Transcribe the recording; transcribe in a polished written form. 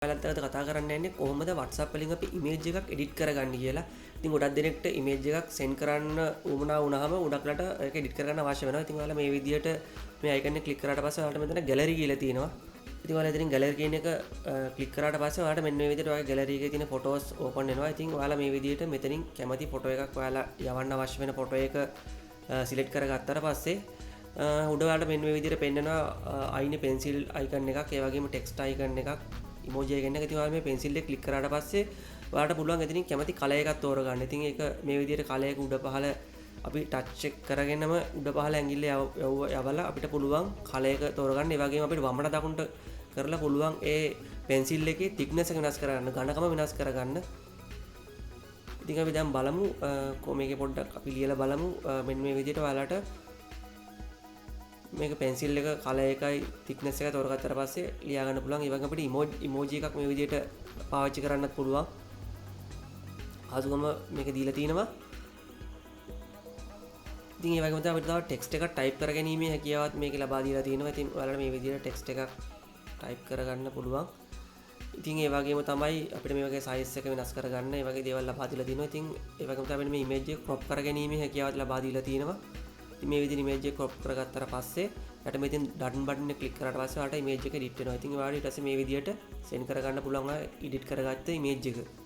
ඔයාලත් එක්ක කතා කරන්න යන්නේ කොහොමද WhatsApp වලින් අපි image එකක් edit කරගන්නේ කියලා. ඉතින් ගොඩක් දෙනෙක්ට image එකක් send කරන්න උවමනා වුණාම උඩක්ලට ඒක edit කරගන්න අවශ්‍ය වෙනවා. ඉතින් ඔයාලා මේ විදිහට මේ icon එක click කරාට පස්සේ ඔයාලට මෙතන gallery කියලා තියෙනවා. ඉතින් ඔයාලා ඉතින් gallery කියන එක click කරාට පස්සේ ඔයාලට මෙන්න මේ විදිහට ඔයාගේ gallery එකේ තියෙන photos open වෙනවා. ඉතින් ඔයාලා මේ විදිහට මෙතනින් කැමති photo එකක් ඔයාලා යවන්න අවශ්‍ය වෙන photo එක select කරගත්තාට පස්සේ උඩ ඔයාලට මෙන්න මේ විදිහට පෙන්නනවා අයිනේ pencil icon එකක්, ඒ වගේම text icon එකක්, emoji icon එක. ඉතින් ඔයාලා මේ pencil එක click කරාට පස්සේ ඔයාලට පුළුවන් එතනින් කැමති color එකක් තෝරගන්න. ඉතින් ඒක මේ විදිහට color එක උඩ පහළ අපි touch එක කරගෙනම උඩ පහළ ඇඟිල්ල යවලා අපිට පුළුවන් color එක තෝරගන්න. ඒ වගේම අපිට වමට දකුණට කරලා පුළුවන් ඒ pencil එකේ thickness එක වෙනස් කරගන්න, ඝනකම වෙනස් කරගන්න. ඉතින් අපි දැන් බලමු මේකේ පොඩ්ඩක් අපි ලියලා බලමු මෙන්න මේ විදිහට ඔයාලට මේක pencil එක color එකයි thickness එක තෝරගත්තට පස්සේ ලියා ගන්න පුළුවන්. ඒ වගේම අපිට emoji එකක් මේ විදිහට පාවිච්චි කරන්නත් පුළුවන්. ආසුගම මේක දීලා තිනවා. ඉතින් ඒ වගේම තමයි අපිට තව text එකක් type කරගැනීමේ හැකියාවත් මේකේ ලබා දීලා තිනවා. ඉතින් ඔයාලට මේ විදිහට text එකක් type කරගන්න පුළුවන්. ඉතින් ඒ වගේම තමයි අපිට මේ වගේ size එක වෙනස් කරගන්න ඒ වගේ දේවල් ලබා දීලා තිනවා. ඉතින් ඒ වගේම තමයි අපිට මේ image එක crop කරගැනීමේ හැකියාවත් ලබා දීලා තිනවා. ඉතින් මේ විදිහට image එක crop කරගත්තාට පස්සේ යට මෙතෙන් done button එක click කරාට පස්සේ ඔයාලට image එක edit වෙනවා. ඉතින් ඔයාලට ඊට පස්සේ මේ විදිහට send කරගන්න පුළුවන් edit කරගත්ත image එක.